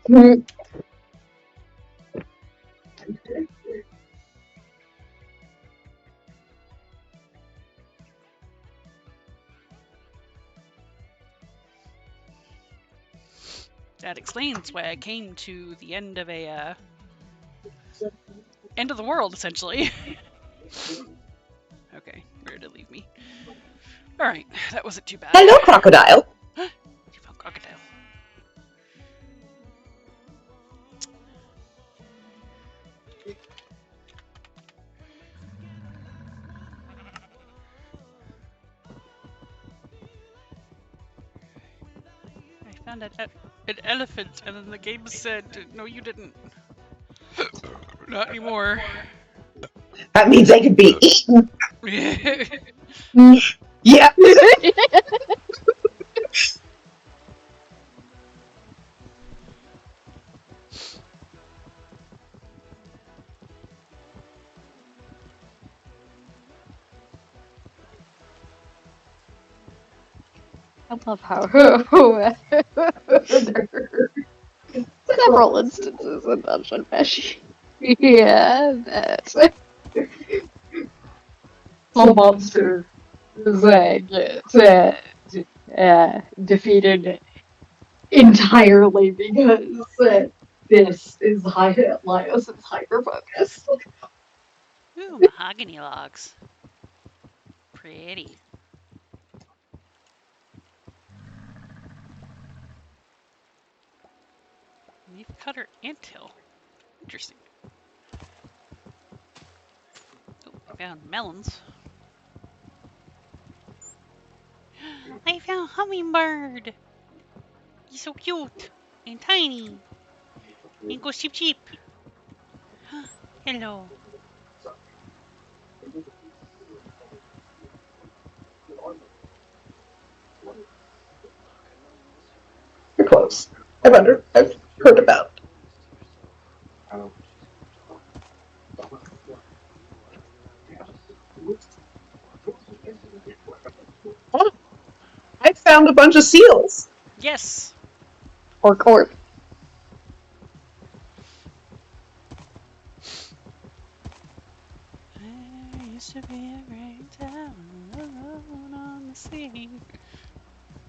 Mm. That explains why I came to the end of end of the world, essentially. Okay, where did it leave me? All right, that wasn't too bad. Hello, crocodile. You found crocodile. I found an elephant, and then the game said, "No, you didn't. Not anymore." That means they can be eaten. I Yeah. I love how there are several instances in Dungeon Mesh. Yeah, that the monster gets defeated entirely because this is Laios's hyper focus. Ooh, mahogany logs. Pretty. Leaf cutter anthill. Interesting. Oh, I found melons. I found hummingbird. He's so cute and tiny. And goes cheep cheep. Hello. You're close. I've heard about. Oh, I found a bunch of seals. Yes. Or There used to be a great town alone on the sea.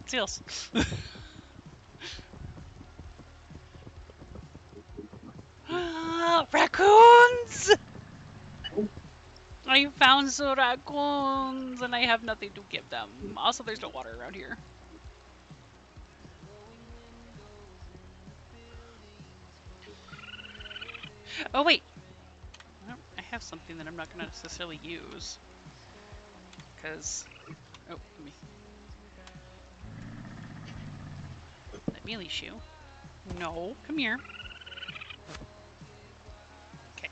Seals. Raccoons! I found some raccoons and I have nothing to give them. Also, there's no water around here. Oh, wait. I have something that I'm not going to necessarily use. Because. Oh, let me leash you. No, come here. Okay.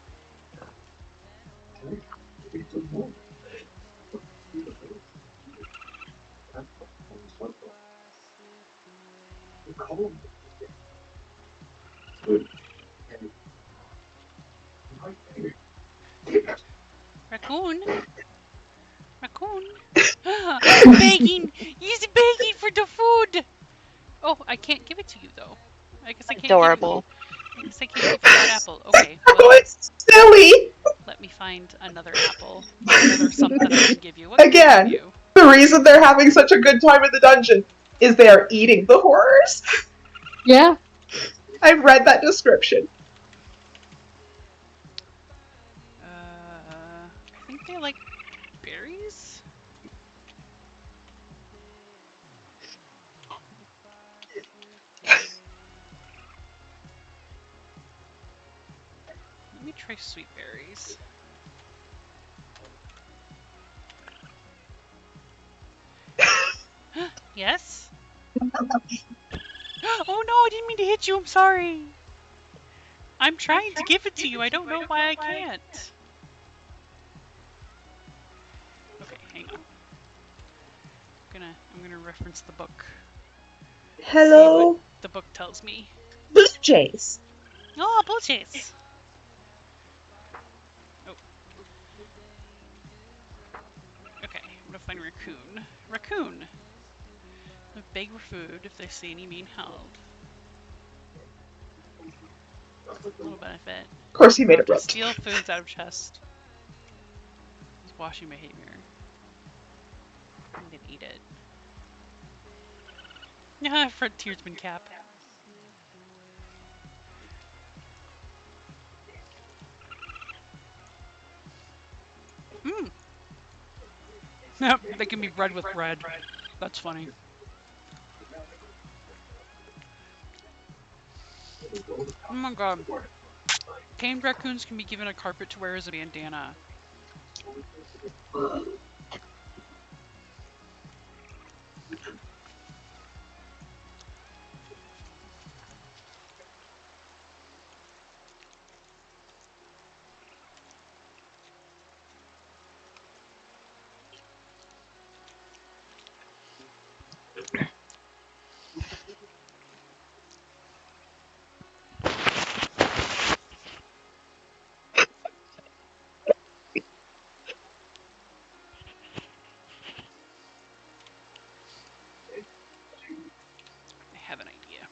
Raccoon? Raccoon? Begging! He's begging for the food! Oh, I can't give it to you, though. I guess I can't give you. Adorable. I guess I can't give you that apple. Okay, Oh, well, it's silly. let me find another apple. Another something I can give you. What can I give Again, you? the reason they're having such a good time in the dungeon is they are eating the horrors. yeah, I've read that description. I think they like berries? Let me try sweet berries. Yes? Oh no, I didn't mean to hit you. I'm sorry. I'm trying to give it to you. I don't know why I can't. Okay, hang on. I'm gonna reference the book. See what Hello, the book tells me. blue jays. Oh, blue jays. Oh, okay. I'm gonna find raccoon. Raccoon. Beg for food if they see any being held. A little benefit. Of course, he made it To roast. steal foods out of chest. It's washing behavior. And then eat it. Yeah, frontiersman cap. Mmm. Yep, they can be bread with bread. That's funny. Oh my god. Tamed raccoons can be given a carpet to wear as a bandana. I have an idea.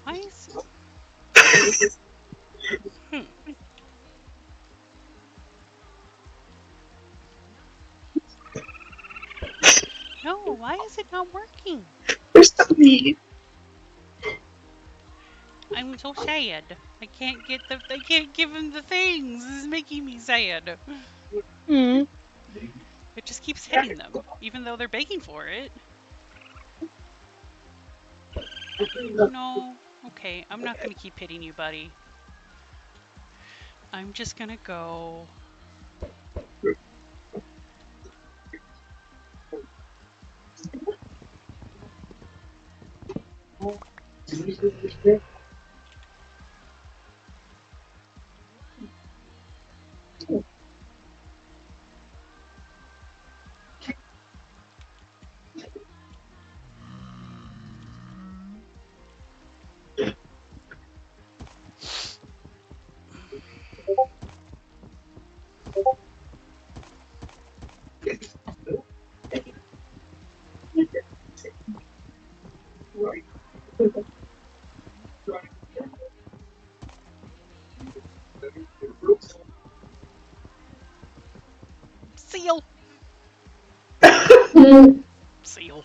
Why is... Hmm. No, why is it not working? There's still me. I'm so sad. I can't give him the things. This is making me sad. Mm. It just keeps hitting them, even though they're begging for it. No. Okay, I'm not gonna keep hitting you, buddy. I'm just gonna go. Seal! Mm. Seal.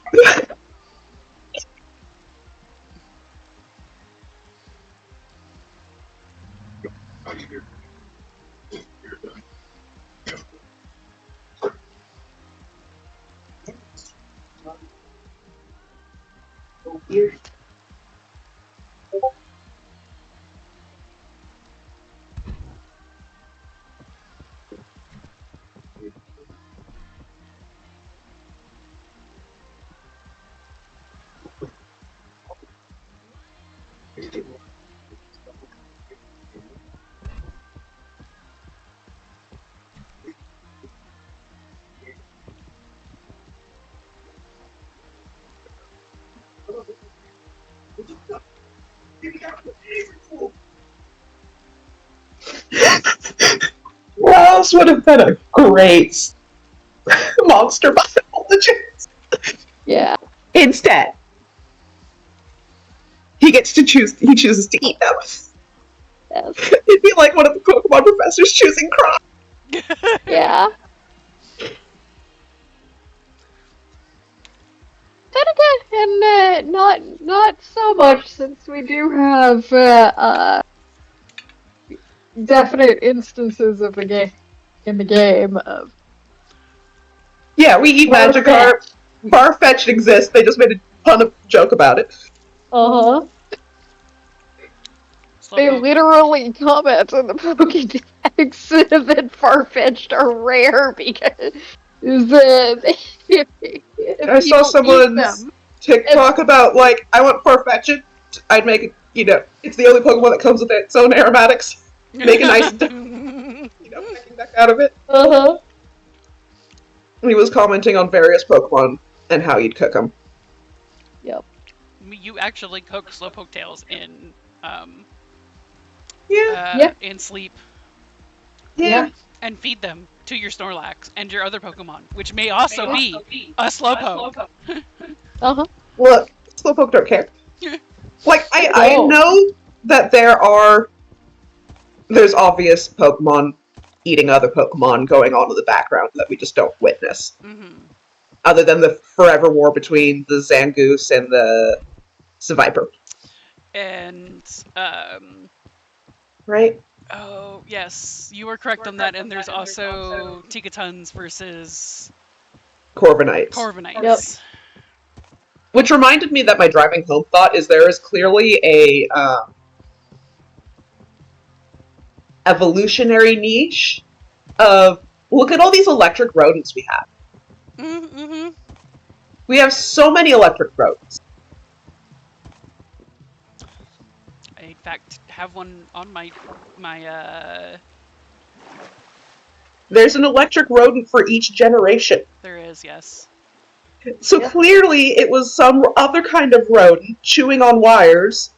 What else would have been a great monster biologist? Yeah. Instead, he gets to choose. He chooses to eat them. Yes. It'd be like one of the Pokemon professors choosing crop. Yeah. Then again, and not so much since we do have definite instances of the game in the game of Yeah, we eat Magikarp. Farfetch'd exists. They just made a ton of joke about it. uh-huh. They Slowpoke. literally comment on the Pokédex that Farfetch'd are rare because I saw someone's TikTok about like I want Farfetch'd. I'd make it. You know, it's the only Pokemon that comes with its own aromatics. Make a nice, pecking deck out of it. Uh-huh. He was commenting on various Pokemon and how you'd cook them. Yep. You actually cook Slowpoke tails in Yeah. in sleep Yeah. and feed them to your Snorlax and your other Pokemon, which may also be a Slowpoke. Uh-huh. Look, Slowpoke don't care. Like I know that there's obvious Pokemon eating other Pokemon going on in the background that we just don't witness. Mm-hmm. Other than the forever war between the Zangoose and the Seviper. And right? oh yes, you were correct on that. And there's also Tikatons versus Corviknights. Corviknights. Yep. Which reminded me that my driving home thought is there is clearly a evolutionary niche of look at all these electric rodents we have. Mm-hmm. We have so many electric rodents. I in fact have one on my There's an electric rodent for each generation. There is, yes. So clearly it was some other kind of rodent chewing on wires,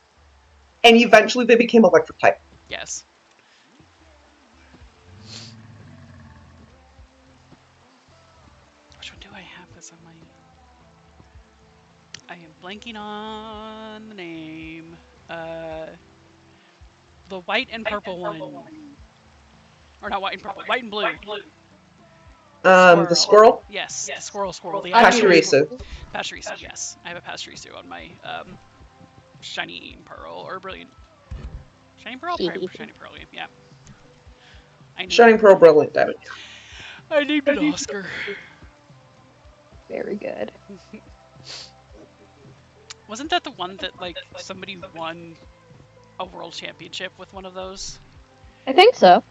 and eventually they became electric type. Yes. Which one do I have this on my... I am blanking on the name. The white and purple one. Or not white and purple, white and blue. The squirrel? Yes, the squirrel. The Pachirisu. Pachirisu, yes. I have a Pachirisu on my shiny pearl or brilliant. Shiny pearl? Shiny pearl, yeah. Shining Pearl, Brilliant Diamond. I named it Oscar. Very good. Wasn't that the one that, like, somebody won a world championship with one of those? I think so.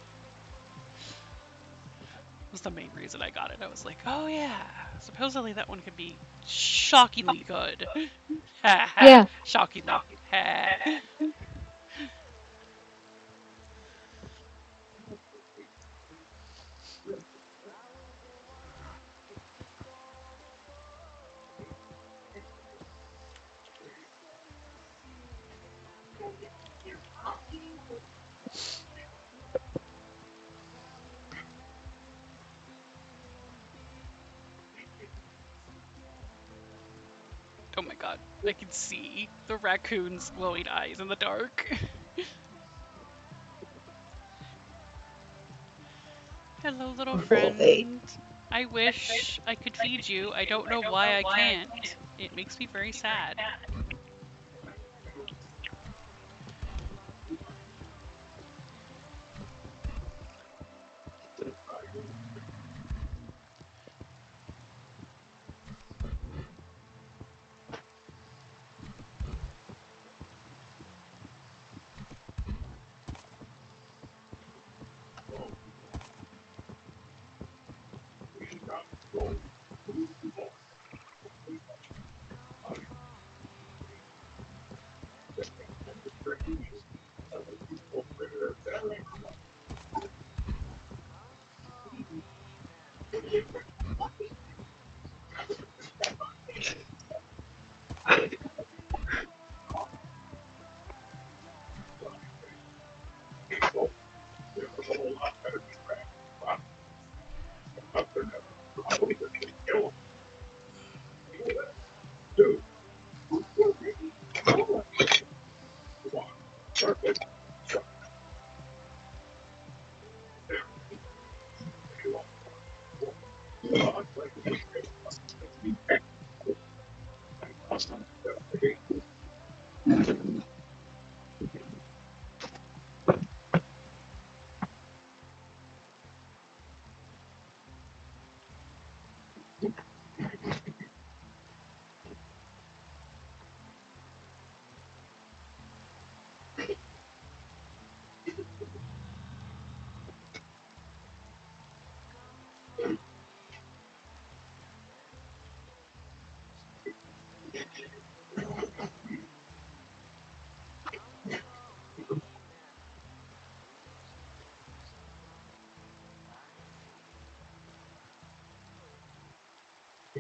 Was the main reason I got it. I was like, oh yeah, supposedly that one could be shockingly good. Yeah. Shockingly. Oh my god, I can see the raccoon's glowing eyes in the dark. Hello, little friend. I wish I could feed you. I don't know why I can't. It makes me very sad.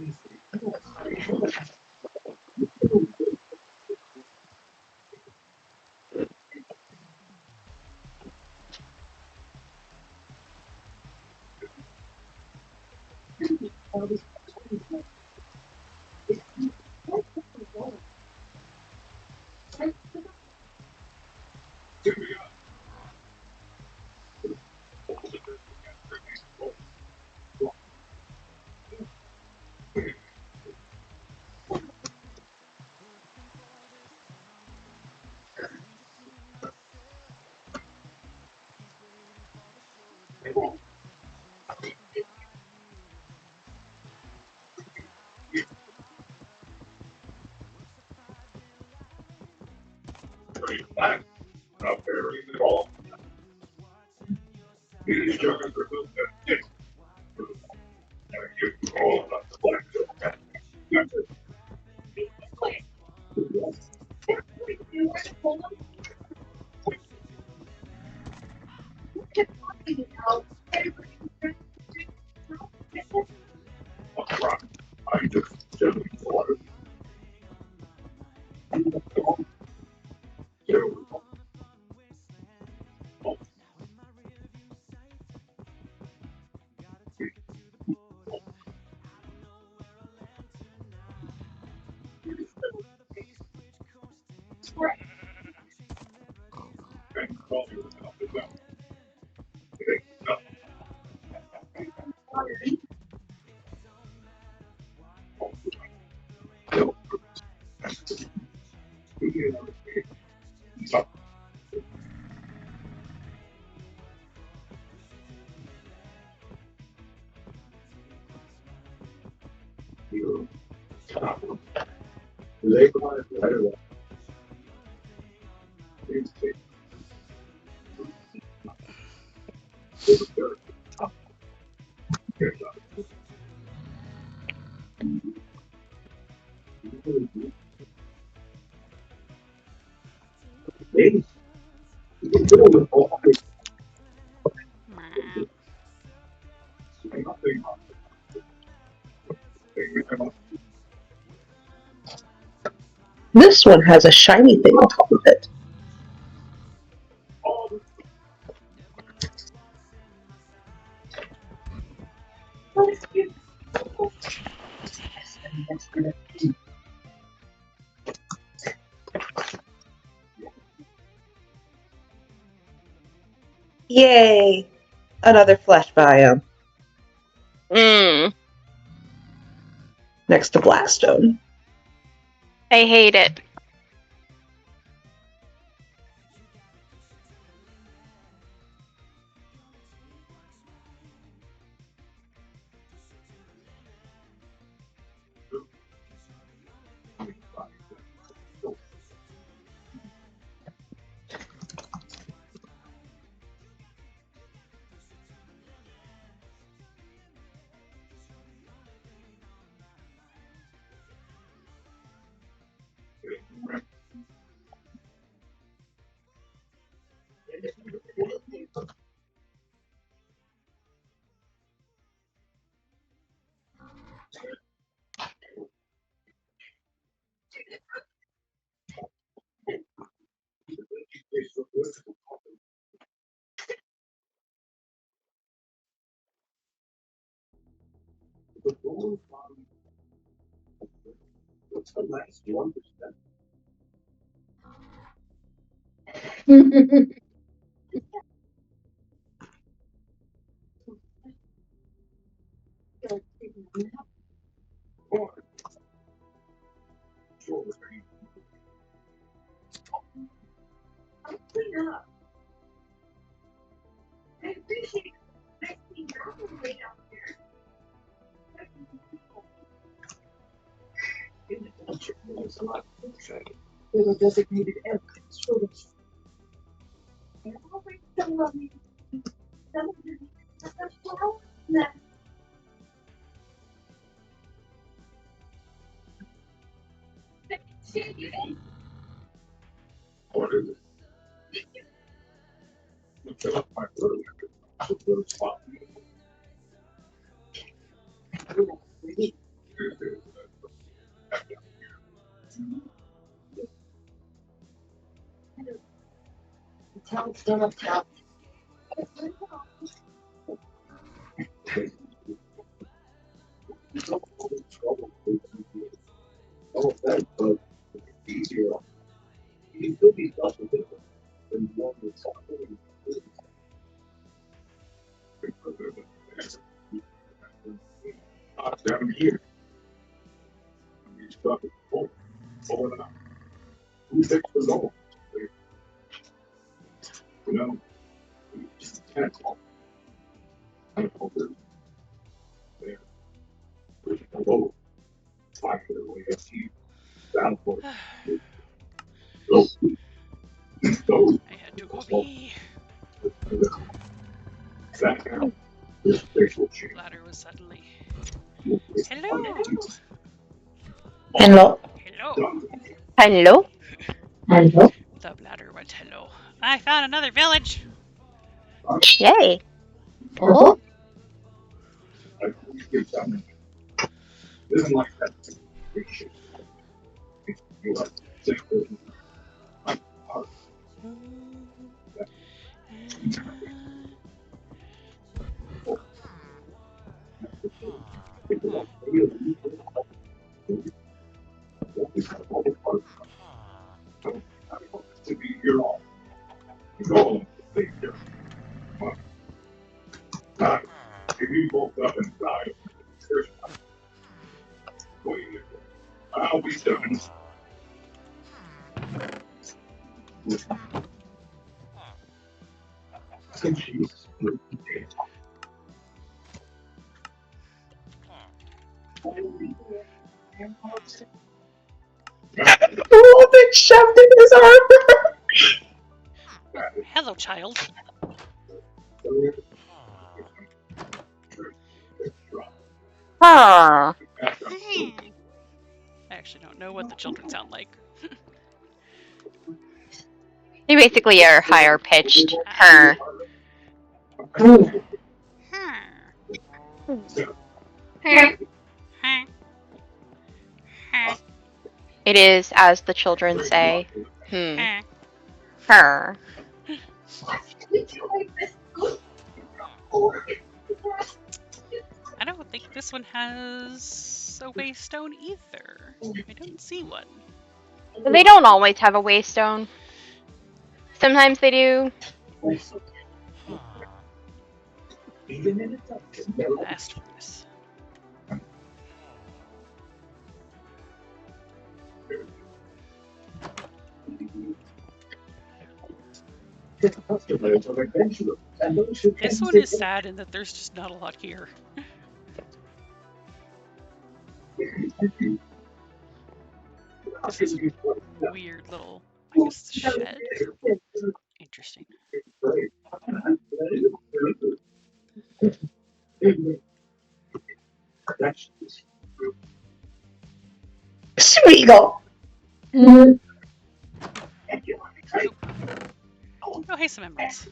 Meh. This one has a shiny thing on top of it. Yay! Another flesh biome. Next to Blackstone. I hate it. I had to go pee. Bladder was suddenly. Hello. Hello. Hello. Hello? Hello. The bladder went hello. I found another village. Yay. Oh. Oh, they shoved in his arm. Hello, child. Huh. I actually don't know what the children sound like. They basically are higher pitched. Ah. Hmm. It is as the children say. Her. I don't think this one has a waystone either. I don't see one. They don't always have a waystone. Sometimes they do. Blast furnace. This one is sad in that there's just not a lot here. This is a weird little, I guess, shed. Interesting. Smeagol. Oh, hey, some emeralds.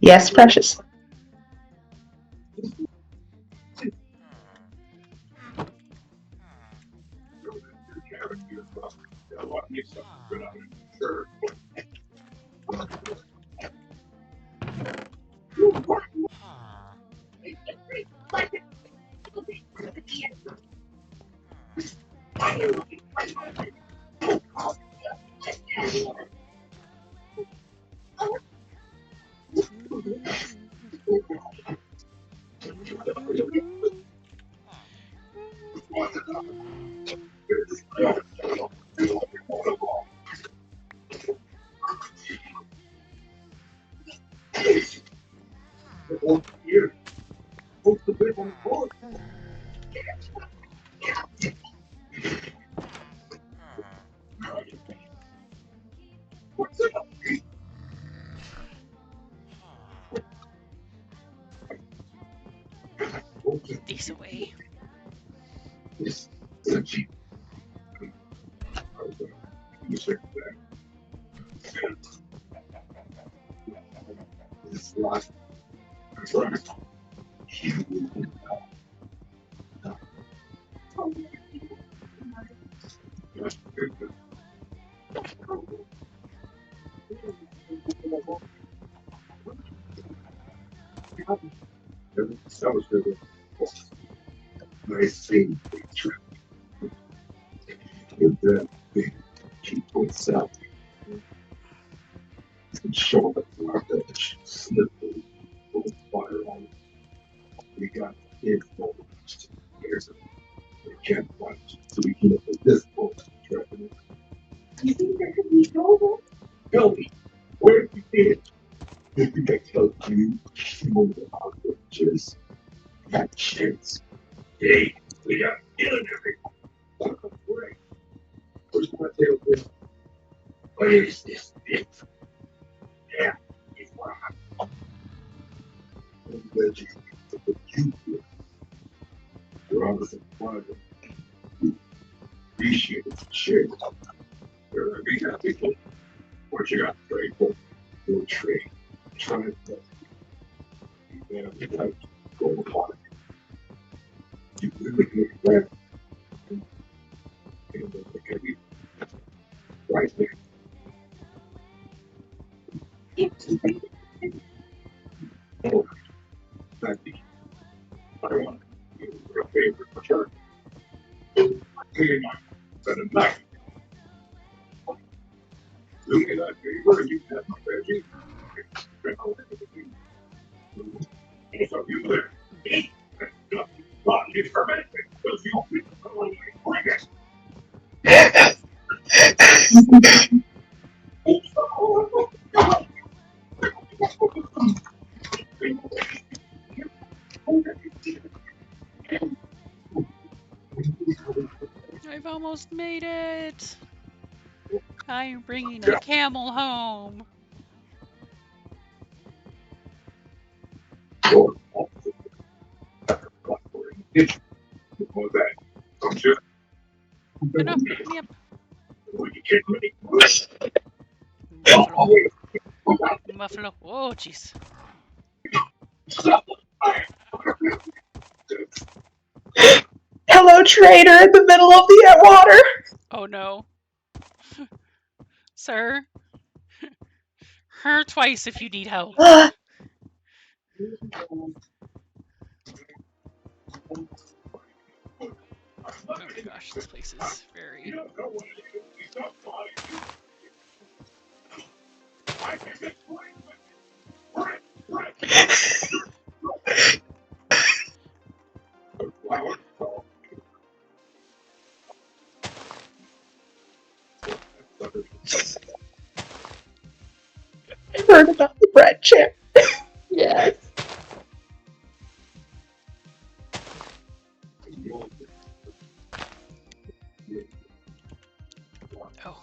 Yes, precious. This away. Nice thing, big trip. With that big cheap south and show up our village, slippery, full of fire on it. We got big boulders. Here's a campfire, so we can look at this boat trapping. You think that could be trouble? Billy, where did you get it? You think I told you? Move out of just that chance. Hey, we got killing everyone. Great. Where's my tail? What is this bitch? Yeah, it's where I'm glad you put you here. You're honest and fun. You appreciate it. Share it. You're gonna be happy for what you got to trade for. You'll trade. Try it. You have the right to go upon it. You really get that. And look at you right there. Oh, that'd be. I want you your favorite return. Hey, that a knife. Look at that paper. You have my veggie. So you there. Eat. But it's fermented. Because you don't bring it. I've almost made it. I'm bringing a camel home. No, pick me up. Buffalo. Buffalo. Oh, jeez. Hello, trader in the middle of the water. Oh no. Sir. Her twice if you need help. Oh gosh, this place is very... I heard about the bread chip. Yes. Oh.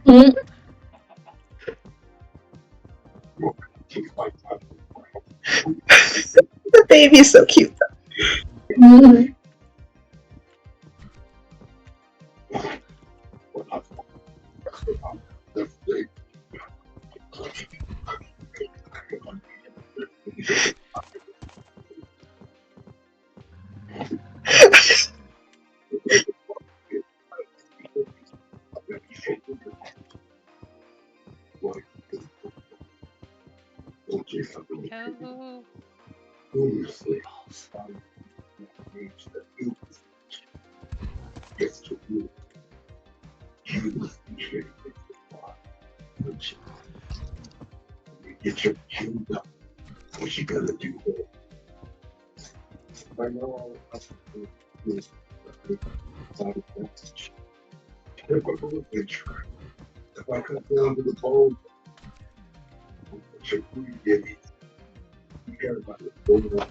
Mm. The baby's so cute. Mm. Hello. Balls. Get your cube up. What you gonna do? I know all Side message. Typical adventure. If I come down to the bone, should we get it? You care about the bone.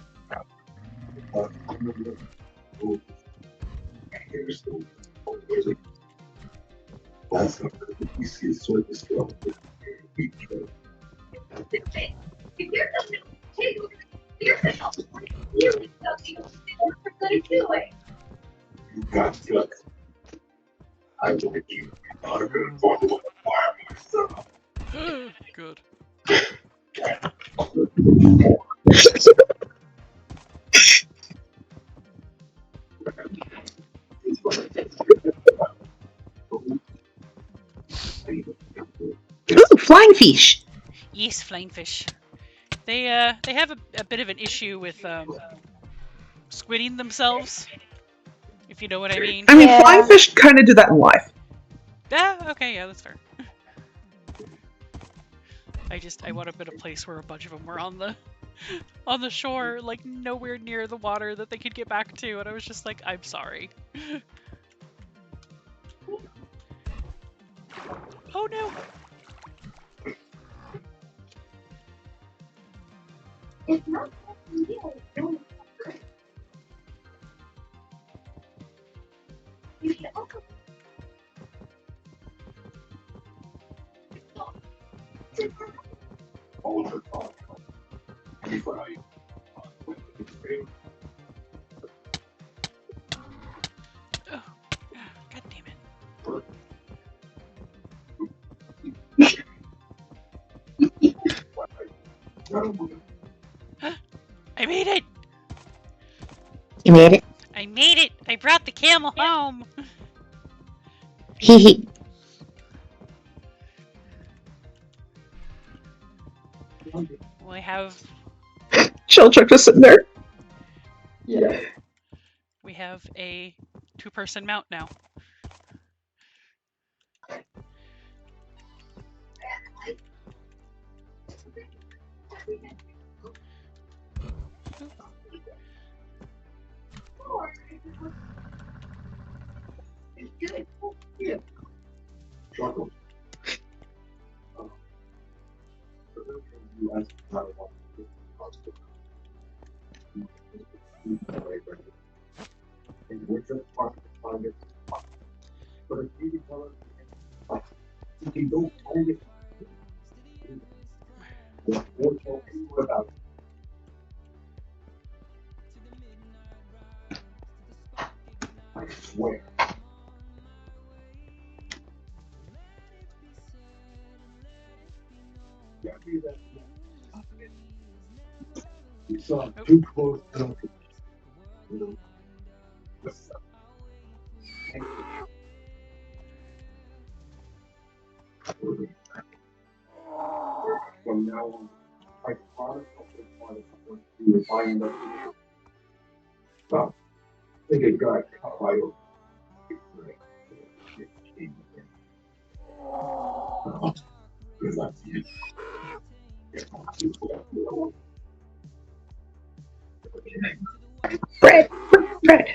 Here's the really that's not the easiest service job. We try. If you're just take you're really something you're gonna do it. You got guts. I like you. I'm gonna follow myself. Good. Ooh, flying fish. Yes, flying fish. They have a bit of an issue with squidding themselves, if you know what I mean. I mean, Yeah. flying fish kind of do that in life. Ah, okay, yeah, that's fair. I wound up in a place where a bunch of them were on the shore, like nowhere near the water that they could get back to, and I was just like, I'm sorry. Oh no! Oh, God damn it! I made it! You made it? I made it! I brought the camel home! Hee hee. We have Shellchuck just sitting there. Yeah. a two-person mount now. But if you tell her, if you don't own it, won't tell anyone about it. I swear. Can't be that. You saw too close to the from now on, I promise I'll take part of what you if I end up doing it. Well, I think a guy caught by your good luck to you. Fred. Fred.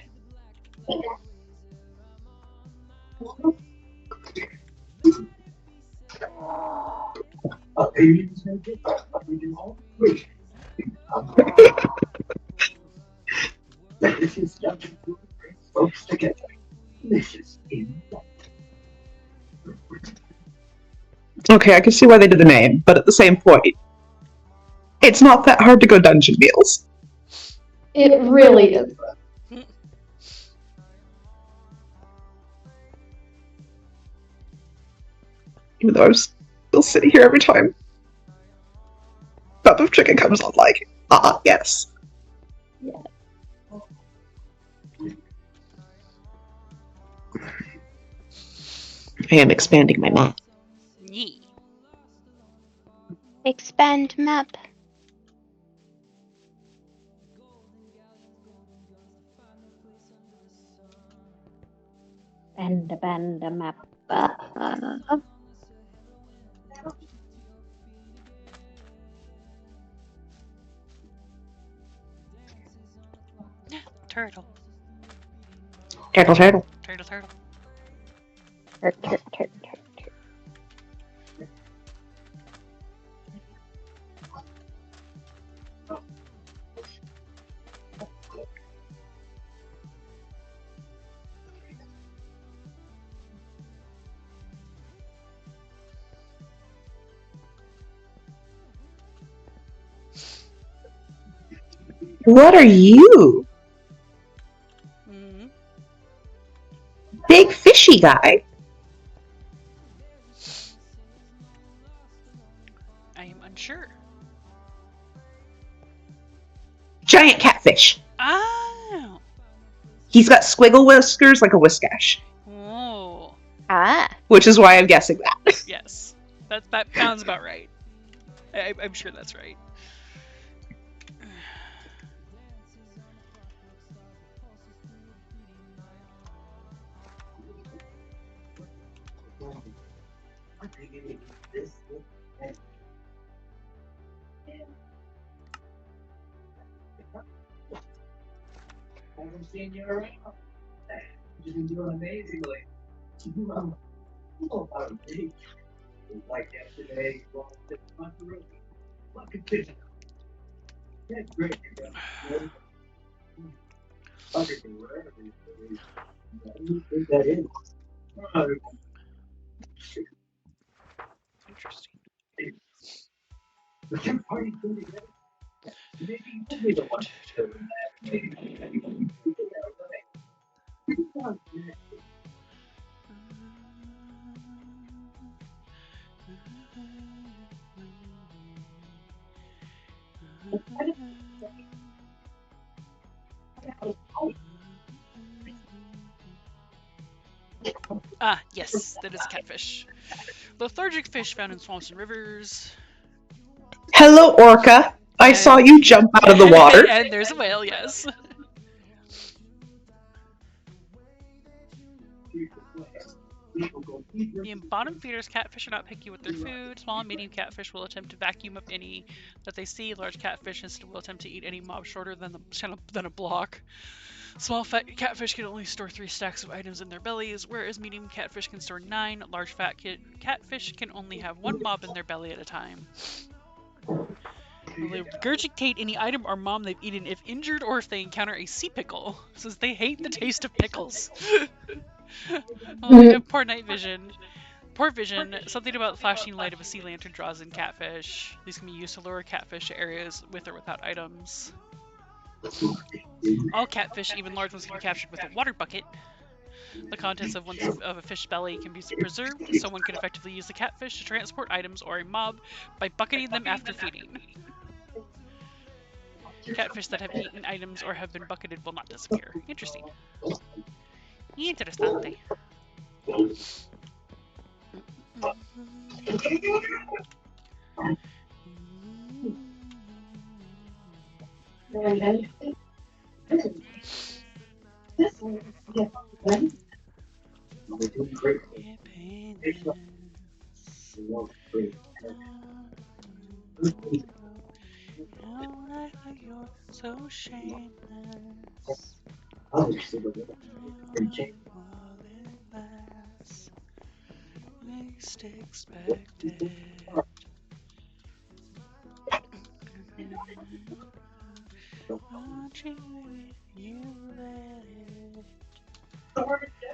Aliens and we do all wait. This is Dungeon folks together. This is in. Okay, I can see why they did the name, but at the same point, it's not that hard to go dungeon meals. It really is. Even though I'm still sitting here every time Cup of Chicken comes on, like, yes. I am expanding my map. Yee. Expand map. Band map. Turtle. Turtle, turtle. Turtle, turtle. What are you? Mm-hmm. Big fishy guy. I am unsure. Giant catfish. Oh. He's got squiggle whiskers like a whiskash, Oh. Ah. which is why I'm guessing that. Yes. That sounds about right. I'm sure that's right. Haven't seen you around. You've been doing amazingly. Like yesterday, well, it's not really. Like a kitchen. That's great. Everything, wherever you put that in. Interesting. But your party could be better. Maybe you'll be the one doing that. Maybe. Ah, yes, that is a catfish. Lethargic fish found in swamps and rivers. Hello, orca. I saw you jump out of the water. And there's a whale, yes. In bottom feeders, catfish are not picky with their food. Small and medium catfish will attempt to vacuum up any that they see. Large catfish instead will attempt to eat any mob shorter than a block. Small fat catfish can only store 3 stacks of items in their bellies, whereas medium catfish can store 9. Large fat catfish can only have 1 mob in their belly at a time. Will they regurgitate any item or mob they've eaten if injured or if they encounter a sea pickle? Says they hate the taste of pickles. Well, they have poor night vision. Poor vision, something about the flashing light of a sea lantern draws in catfish. These can be used to lure catfish to areas with or without items. All catfish, even large ones, can be captured with a water bucket. The contents of a fish's belly can be preserved, so one can effectively use the catfish to transport items or a mob by bucketing them after feeding. Catfish that have eaten items or have been bucketed will not disappear. Interesting. Interessante. You're so shameless. Least expected. You let it.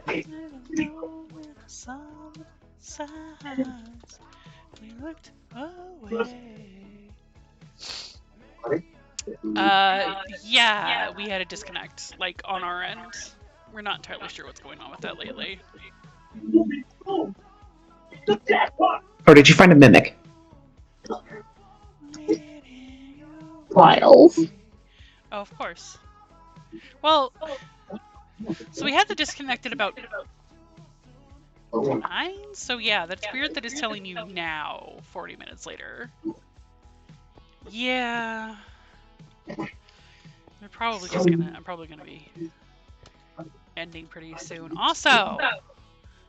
I don't know when I saw the signs. We looked away. Yeah, we had a disconnect, like, on our end. We're not entirely sure what's going on with that lately. Or did you find a mimic? Wiles. Oh, of course. Well, so we had the disconnect at about 9? So yeah, that's weird that it's telling you now, 40 minutes later. Yeah. I'm probably gonna be ending pretty soon. Also,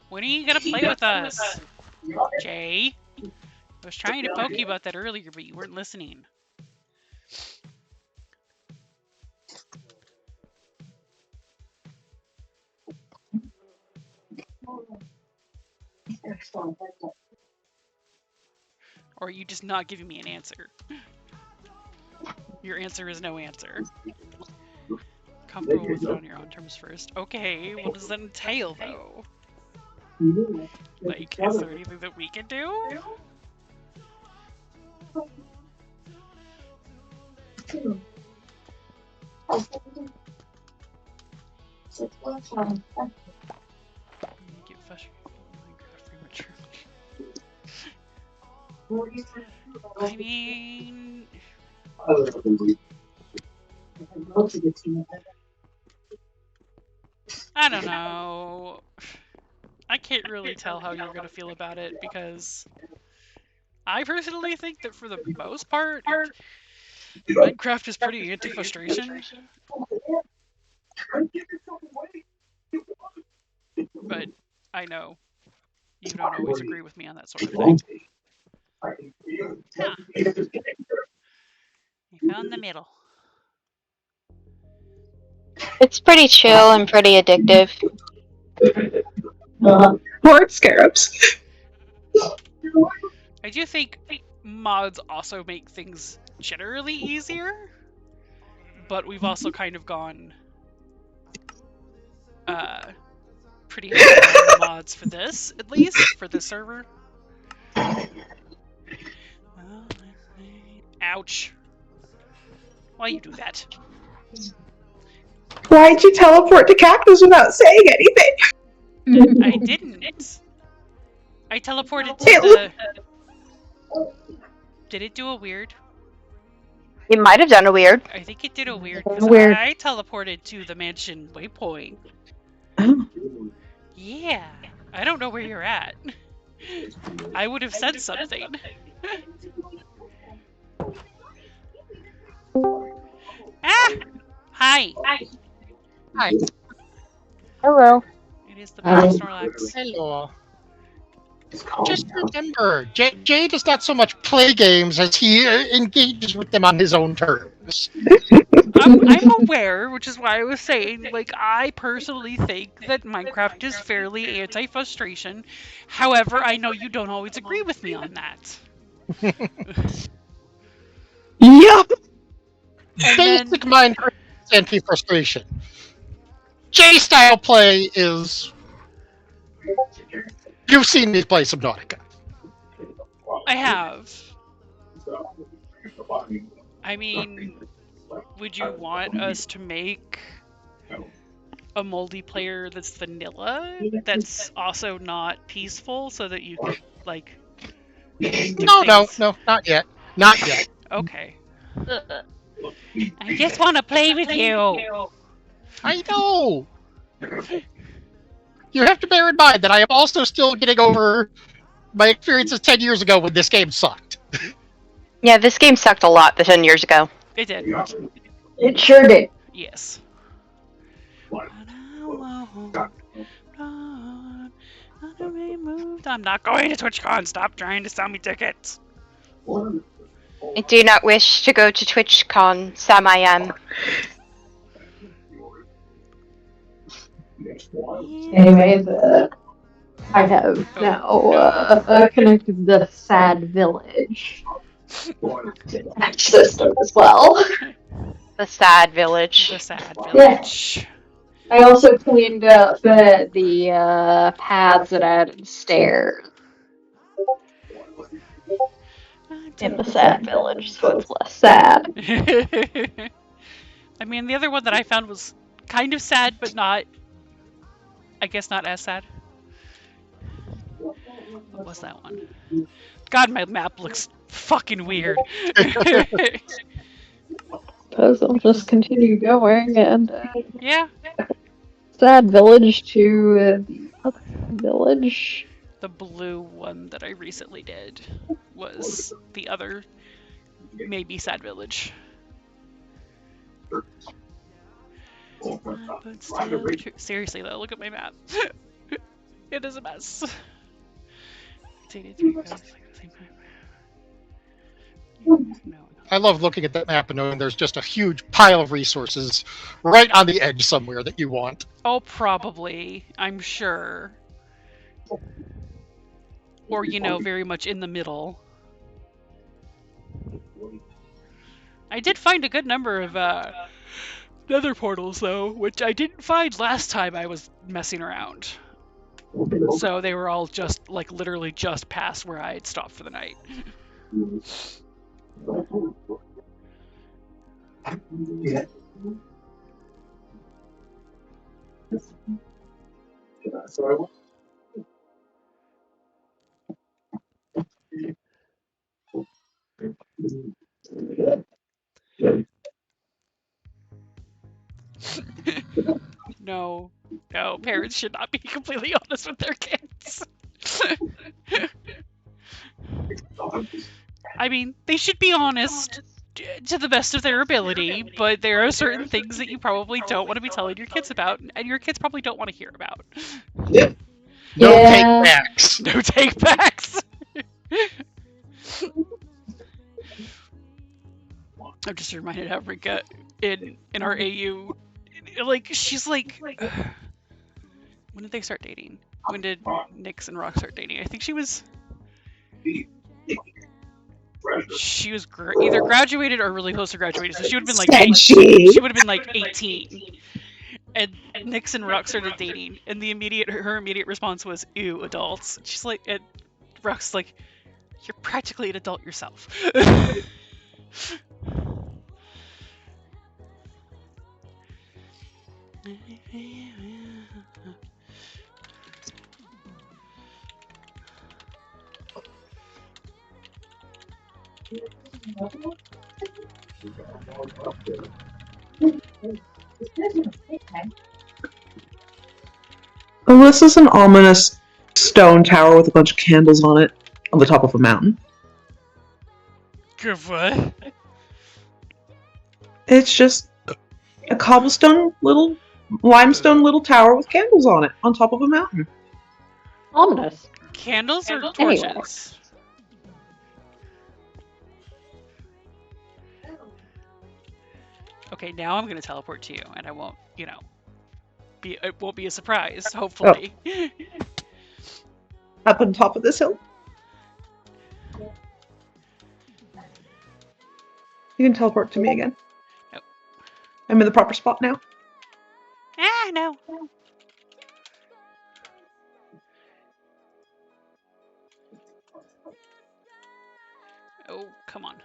when are you gonna play with us? Jay? I was trying to poke you about that earlier, but you weren't listening. Or are you just not giving me an answer? Your answer is no answer. Comfortable with it on your own terms first. Okay, what does that entail, though? Like, is there anything that we can do? Get frustrated prematurely. I mean, I don't know. I can't really tell how you're gonna feel about it because I personally think that for the most part, Minecraft is pretty anti-frustration. But I know you don't always agree with me on that sort of thing. Huh. You found the middle. It's pretty chill and pretty addictive. Horde scarabs. I do think mods also make things generally easier, but we've also kind of gone pretty hard on the mods for this, at least, for this server. Ouch. Why you do that? Why'd you teleport to Cactus without saying anything? I didn't. I teleported to the... Did it do a weird? It might have done a weird. I think it did a weird, because Weird. I teleported to the mansion waypoint. Oh. Yeah. I don't know where you're at. I would have said something. Ah! Hi. Hi. Hello. It is the Mr. Snorlax. Hello. Just remember, Jay does not so much play games as he engages with them on his own terms. I'm aware, which is why I was saying, like, I personally think that Minecraft is fairly anti-frustration. However, I know you don't always agree with me on that. Yep. Basic Minecraft anti-frustration. J-style play is... You've seen me play Subnautica. I have. I mean, would you want us to make a multiplayer that's vanilla, that's also not peaceful, so that you could, like, No, not yet. Not yet. Okay. I just want to play with you. I know! You have to bear in mind that I am also still getting over my experiences 10 years ago when this game sucked. Yeah, this game sucked a lot 10 years ago. It did. It sure did. Yes. I'm not going to TwitchCon. Stop trying to sell me tickets. I do not wish to go to TwitchCon, Sam I am. Anyway, I have now connected the Sad Village to the system as well. The Sad Village. The Sad Village. I also cleaned up the paths that added stairs in the Sad Village, so it's less sad. I mean, the other one that I found was kind of sad, but not... I guess not as sad. What was that one? God, my map looks fucking weird. Suppose I'll just continue going and Yeah. Sad Village to the other village. The blue one that I recently did was the other, maybe Sad Village. But still seriously though, look at my map. It is a mess. It's 83 guys, like the same time. No. I love looking at that map and knowing there's just a huge pile of resources right on the edge somewhere that you want. Oh, probably. I'm sure. or very much in the middle. I did find a good number of nether portals though, which I didn't find last time I was messing around. So they were all just like literally just past where I had stopped for the night. Yeah. Sorry, what? No, parents should not be completely honest with their kids. I mean, they should be honest to the best of their ability, but there are certain things that you probably don't want to be telling your kids about, and your kids probably don't want to hear about. No Yeah. takebacks. No take backs. I'm just reminded how Rinka in our AU, like she's like, when did they start dating? When did Nyx and Rock start dating? I think she was either graduated or really close to graduating, so she would have been like Said she. she would have been like 18. And Nyx and Rock started dating, and her immediate response was, "Ew, adults." She's like, and Rock's like, "You're practically an adult yourself." Well, this is an ominous stone tower with a bunch of candles on it on the top of a mountain. Good what? It's just a cobblestone little, limestone little tower with candles on it on top of a mountain. Ominous. Candles or Anyway. torches? Okay, now I'm gonna teleport to you, and I won't, it won't be a surprise, hopefully. Up on top of this hill. You can teleport to me again. Nope. I'm in the proper spot now. Ah, no. Oh, come on.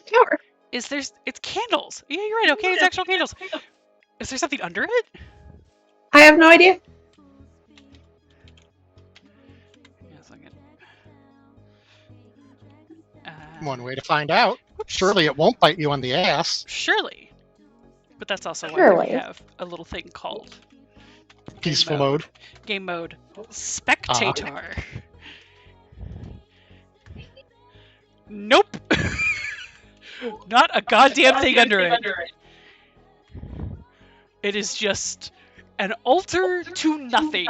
Tower. It's candles. Yeah, you're right. Okay, it's actual candles. Is there something under it? I have no idea. Yes, I'm One way to find out. Surely it won't bite you on the ass. Surely. But that's also why Surely. we have a little thing called Peaceful mode. Game mode. Spectator. Nope. Not a goddamn thing under it. It is just an altar to nothing.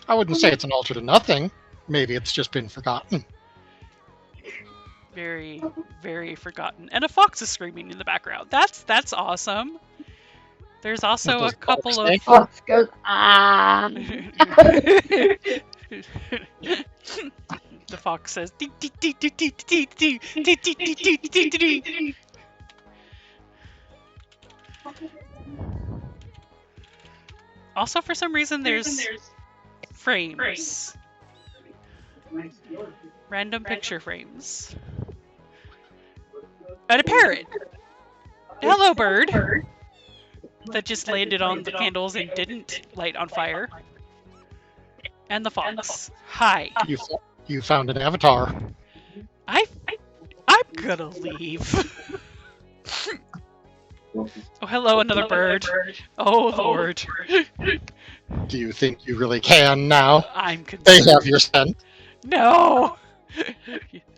I wouldn't say it's an altar to nothing. Maybe it's just been forgotten. Very, very forgotten. And a fox is screaming in the background. That's awesome. There's also What a does couple fox of... Fox goes, ah. The fox says... Also, for some reason, there's frames. Random picture frames. And a parrot! Hello, bird! That just landed on the candles and didn't light on fire. And the fox. Hi. You found an avatar. I'm gonna leave. Oh, hello, another bird. Oh, Lord. Do you think you really can now? I'm They concerned. have your scent. No!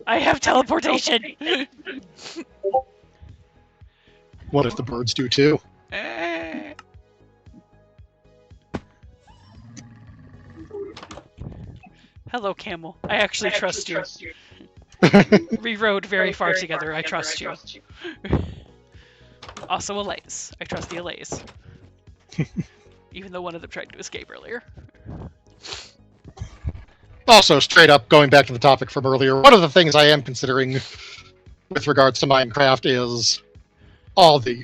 I have teleportation! What if the birds do too? Hello, camel. I actually trust you. We rode very far together. I trust you. Also, Allays. I trust the Allays. Even though one of them tried to escape earlier. Also, straight up, going back to the topic from earlier, one of the things I am considering with regards to Minecraft is all the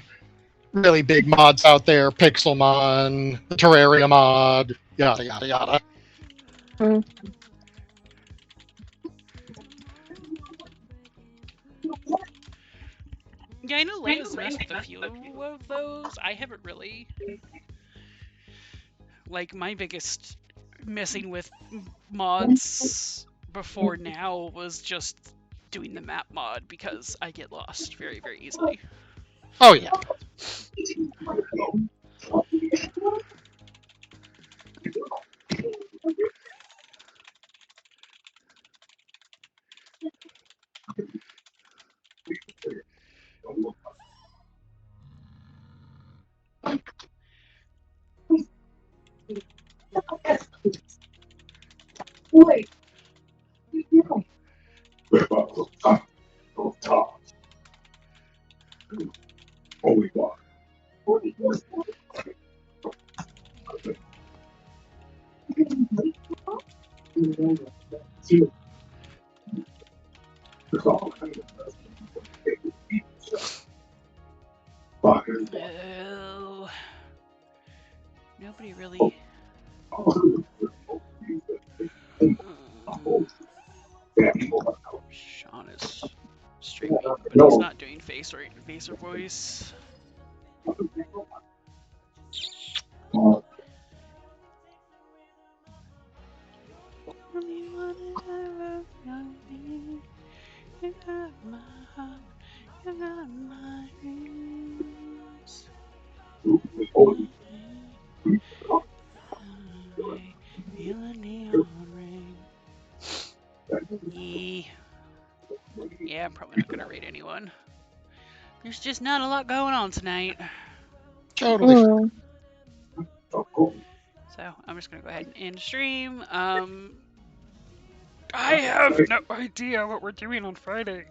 really big mods out there, Pixelmon, the Terraria mod, yada yada yada. Yeah, I know Leia's messed with a few of those. I haven't really. Like, my biggest messing with mods before now was just doing the map mod because I get lost very, very easily. Oh yeah. Only one. Oh, nobody really. Sean is streaming, but he's not doing face or voice. Yeah, I'm probably not gonna raid anyone. There's just not a lot going on tonight. Totally. So I'm just gonna go ahead and end stream. I have no idea what we're doing on Friday.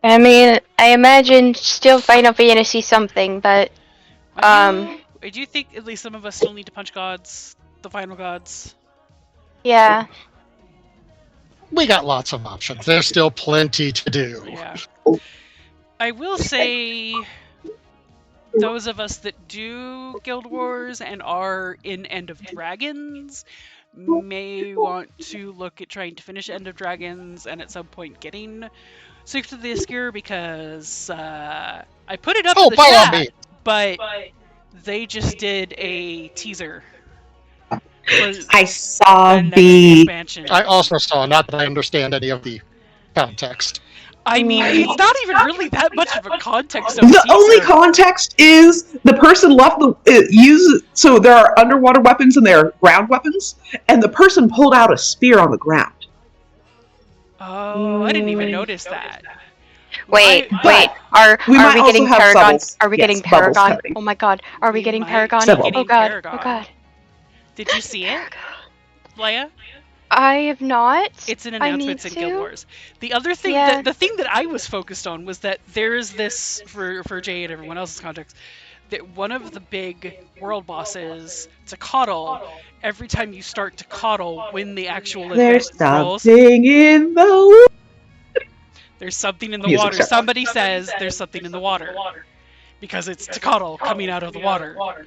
I mean, I imagine still Final Fantasy something, but I do think at least some of us still need to punch gods, the final gods. yeah. We got lots of options. There's still plenty to do. Yeah. I will say, those of us that do Guild Wars and are in End of Dragons may want to look at trying to finish End of Dragons and at some point getting Six of the Obscure, because I put it up in the by all chat, means. but they just did a teaser. I saw the next the. expansion. I also saw, not that I understand any of the context. I mean, it's not even really that much of a context of a The teaser. only context is the person left the so there are underwater weapons and there are ground weapons, and the person pulled out a spear on the ground. Oh, I didn't even notice that. Wait. We Are might we also getting have Paragon? bubbles. Are we Yes, getting bubbles Paragon? coming. Oh my god. Are we We getting might Paragon? be Several. Oh getting god. Paragon. Oh god. Did you see it, Leia? I have not. It's in I need announcements in Guild to. Wars. The other thing, Yeah. the thing that I was focused on was that there's this, for Jay and everyone else's context, that one of the big world bosses, Tacotl, every time you start Tacotl, when the actual There's event rolls, something in the. there's something in the Music water. starts. Somebody says there's something in the water. Because it's Tacotl coming out of the water.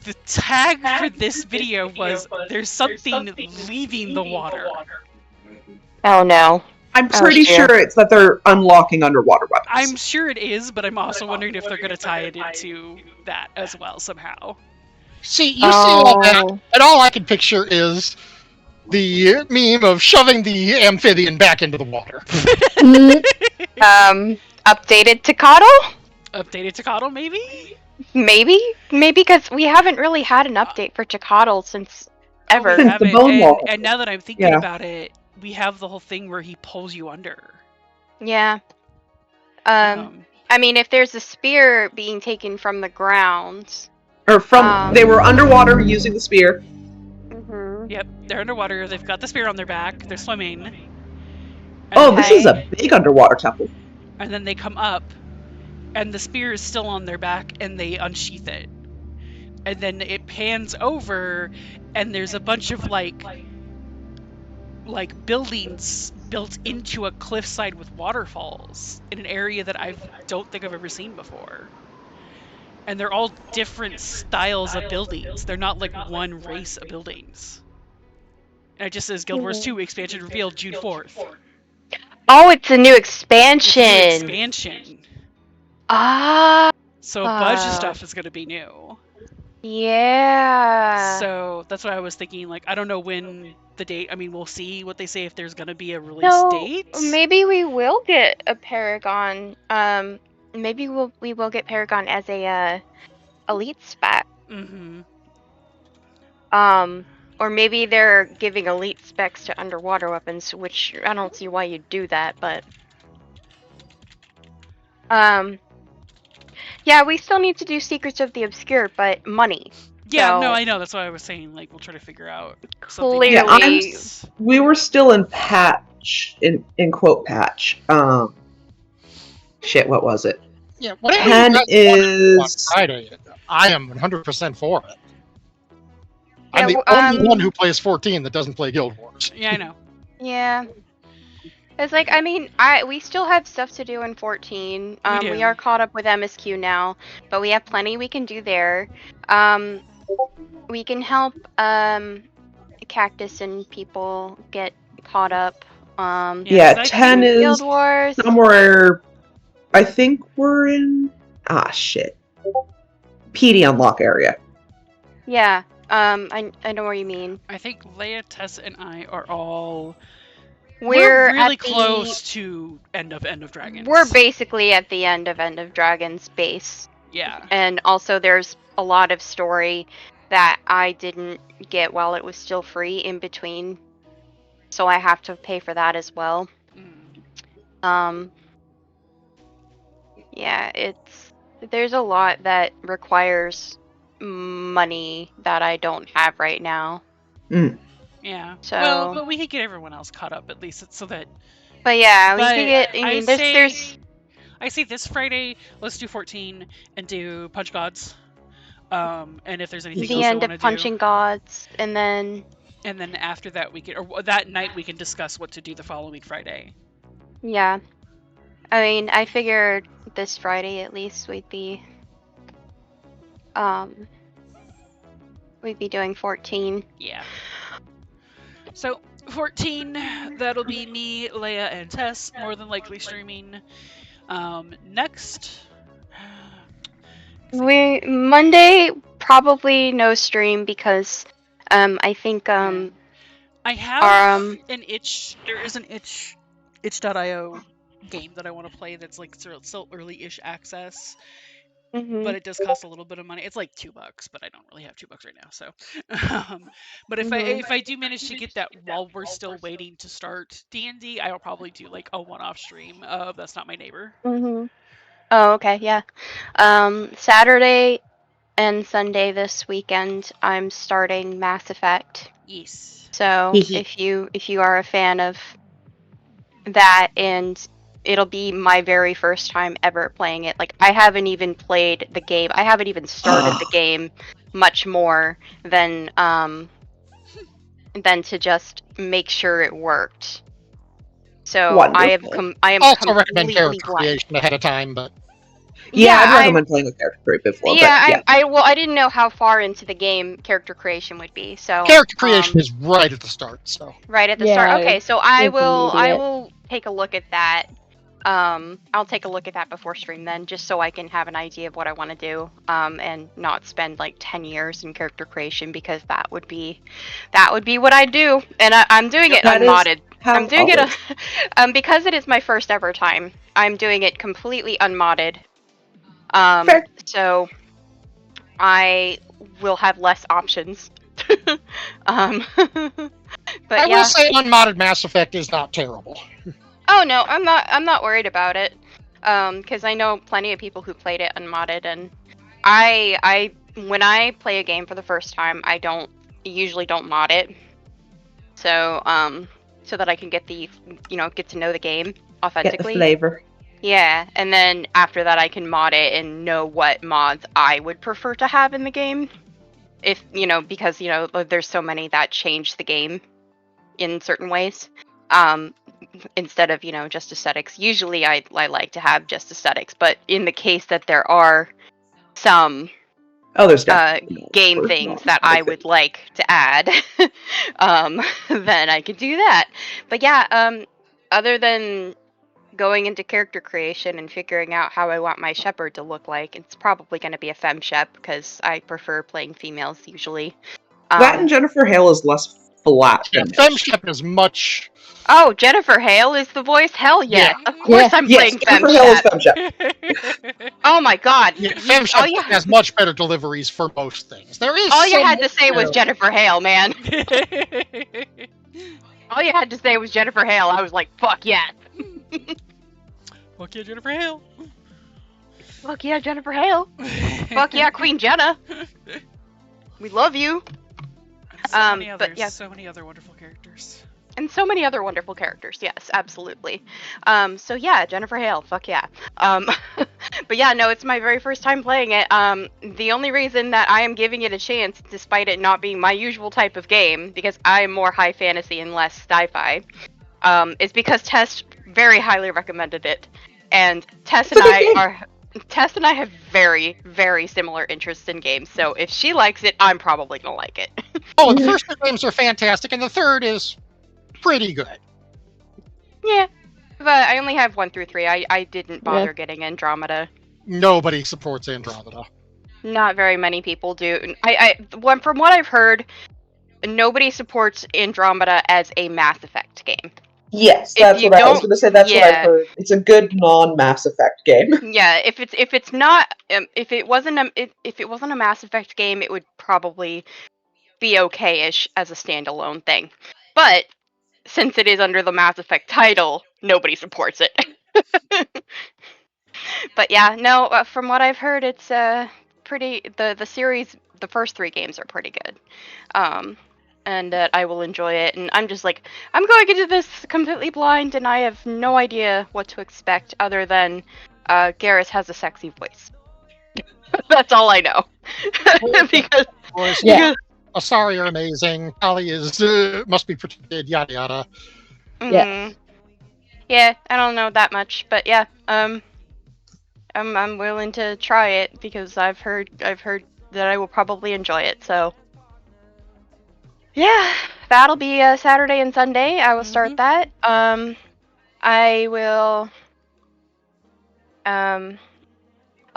The tag for this video was, there's something leaving the water. Oh no. I'm pretty sure. sure it's that they're unlocking underwater weapons. I'm sure it is, but I'm also wondering if they're going to tie it into that as well somehow. See, you see all that, and all I can picture is the meme of shoving the amphibian back into the water. Updated Tacotl? Updated Tacotl, maybe? Maybe because we haven't really had an update for Tacotl since ever. We haven't, the Bone Wall. and now that I'm thinking about it, we have the whole thing where he pulls you under. Yeah. I mean, if there's a spear being taken from the ground. Or from they were underwater using the spear. Mm-hmm. Yep, they're underwater. They've got the spear on their back. They're swimming. And this is a big underwater temple. And then they come up, and the spear is still on their back, and they unsheath it. And then it pans over, and there's a bunch of like buildings built into a cliffside with waterfalls in an area that I don't think I've ever seen before. And they're all different styles of buildings. They're not like one race of buildings. And it just says Guild Wars 2 expansion revealed June 4th. Oh, it's a new expansion. It's a new expansion. Ah. So a bunch of stuff is going to be new. Yeah. So that's why I was thinking, like, I don't know when the date. I mean, we'll see what they say if there's going to be a release date. Maybe we will get a Paragon. Maybe we will get Paragon as a elite spec. Mm-hmm. Or maybe they're giving elite specs to underwater weapons, which I don't see why you'd do that, but yeah, we still need to do Secrets of the Obscure, but money. Yeah, so no, I know. That's why I was saying, like, we'll try to figure out clearly. Yeah, we were still in patch, in quote patch. Shit, what was it? Yeah, whatever 10 you guys is on Friday. I am 100% for it. Yeah, I'm the only one who plays 14 that doesn't play Guild Wars. Yeah, I know. Yeah. It's like, I mean, we still have stuff to do in 14. We are caught up with MSQ now, but we have plenty we can do there. We can help Cactus and people get caught up. Yeah, 10 is Guild Wars. somewhere. I think we're in shit. PD unlock area. Yeah. I know where you mean. I think Leia, Tess, and I are all. We're really close to end of Dragons. We're basically at the end of Dragons base. Yeah. And also there's a lot of story that I didn't get while it was still free in between. So I have to pay for that as well. Yeah, there's a lot that requires money that I don't have right now. Yeah. So, well, but we could get everyone else caught up at least, so that. But yeah, we could get. I mean, there's. I say this Friday, let's do 14 and do Punch Gods. And if there's anything else the end I want to of Punching Gods, and then. And then after that, or that night, we can discuss what to do the following Friday. Yeah. I mean, I figured this Friday at least we'd be doing 14. Yeah. So 14, that'll be me, Leia, and Tess, more than likely streaming. Next. Monday probably no stream because I think I have an itch. There is an itch.io game that I want to play that's like still early-ish access, but it does cost a little bit of money. It's like $2, but I don't really have $2 right now. So, but if I do manage to get that while we're still waiting to start D&D, I'll probably do like a one-off stream of That's Not My Neighbor. Oh, okay, yeah. Saturday and Sunday this weekend, I'm starting Mass Effect. Yes. So if you are a fan of that, and it'll be my very first time ever playing it. Like, I haven't even played the game. I haven't even started the game much more than to just make sure it worked. So Wonderful. I am also completely recommend character blank. creation ahead of time, but yeah, I'd recommend playing with character creation before. Yeah, but I didn't know how far into the game character creation would be. So character creation is right at the start. So right at the start. Okay, so I will take a look at that. I'll take a look at that before stream then, just so I can have an idea of what I want to do, and not spend like 10 years in character creation, because that would be what I do, and I'm doing it unmodded. I'm doing it because it is my first ever time. I'm doing it completely unmodded. So I will have less options. But I will say unmodded Mass Effect is not terrible. Oh no, I'm not worried about it. Because I know plenty of people who played it unmodded, and I when I play a game for the first time, I usually don't mod it. So so that I can get the, get to know the game Get the authentically. flavor. Yeah, and then after that I can mod it and know what mods I would prefer to have in the game. If, because, there's so many that change the game in certain ways. Instead of, just aesthetics. Usually I like to have just aesthetics, but in the case that there are some Oh, there's definitely game for things non- that I would like to add, then I could do that. But yeah, other than going into character creation and figuring out how I want my shepherd to look like, it's probably going to be a femme shep because I prefer playing females usually. That and Jennifer Hale is less flat Yeah, than most. FemShep is much. Oh, Jennifer Hale is the voice? Hell yeah. Yeah. Of course Yeah. I'm Yes, playing Jennifer femme Hale is shep. femme shep. Oh my god. Yeah, all FemShep you, has much better deliveries for most things. There is all you some had to say was Hale. Jennifer Hale, man. All you had to say was Jennifer Hale. I was like, fuck yes. Fuck yeah, Jennifer Hale. Fuck yeah, Jennifer Hale. Fuck yeah, Queen Jenna. We love you. So many but others. yeah. So many other wonderful characters. And so many other wonderful characters, yes, absolutely. So yeah, Jennifer Hale, fuck yeah. But yeah, no, it's my very first time playing it. The only reason that I am giving it a chance, despite it not being my usual type of game, because I am more high fantasy and less sci-fi, is because Tess very highly recommended it. And Tess and I have very, very similar interests in games, so if she likes it, I'm probably gonna like it. Oh, the first two games are fantastic, and the third is pretty good. Yeah, but I only have 1 through 3. I didn't bother getting Andromeda. Nobody supports Andromeda. Not very many people do. From what I've heard, nobody supports Andromeda as a Mass Effect game. Yes, If that's you what I was don't- going to say. That's what I've yeah. heard. It's a good non-Mass Effect game. Yeah, if it's not, if it wasn't a Mass Effect game, it would probably be okay-ish as a standalone thing. But since it is under the Mass Effect title, nobody supports it. But yeah, no, from what I've heard, it's pretty. The series, the first 3 games are pretty good, and that I will enjoy it. And I'm just like, I'm going into this completely blind, and I have no idea what to expect other than Garrus has a sexy voice. That's all I know. because Yeah. Asari are amazing. Kali is must be protected. Yada yada. Yes. Yeah, I don't know that much, but yeah, I'm willing to try it because I've heard that I will probably enjoy it. So yeah, that'll be Saturday and Sunday. I will start that. I will. I'll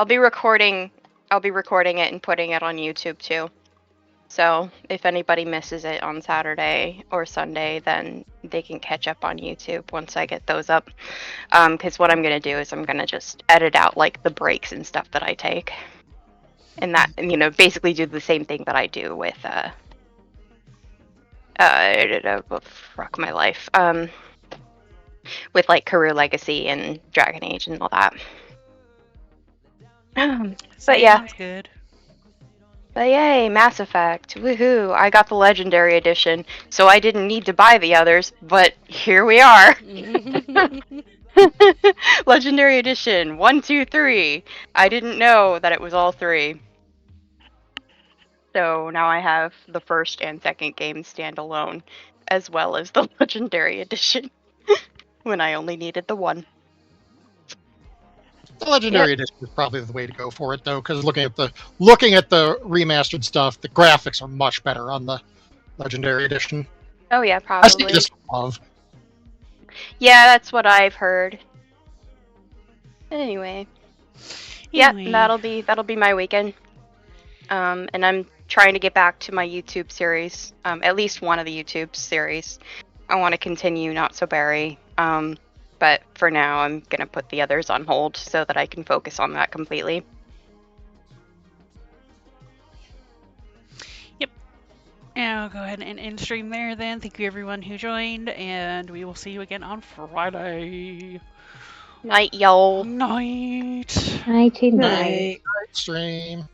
be recording it and putting it on YouTube too. So if anybody misses it on Saturday or Sunday, then they can catch up on YouTube once I get those up. Because what I'm gonna do is I'm gonna just edit out like the breaks and stuff that I take, and that, basically do the same thing that I do with fuck my life, with like Career Legacy and Dragon Age and all that. But yeah. Sounds good. But yay, Mass Effect, woohoo! I got the Legendary Edition, so I didn't need to buy the others, but here we are! Legendary Edition, 1, 2, 3! I didn't know that it was all 3. So now I have the first and second game standalone, as well as the Legendary Edition, when I only needed the 1. The Legendary Edition is probably the way to go for it, though, because looking at the remastered stuff, the graphics are much better on the Legendary Edition. Oh yeah, I see probably. this love. Yeah, that's what I've heard. Anyway. Yeah, that'll be my weekend. And I'm trying to get back to my YouTube series. At least one of the YouTube series. I want to continue Not So Berry. But for now, I'm gonna put the others on hold so that I can focus on that completely. Yep. And I'll go ahead and end stream there then. Thank you everyone who joined, and we will see you again on Friday. Night, y'all. Night. Nighty night. Night. Stream.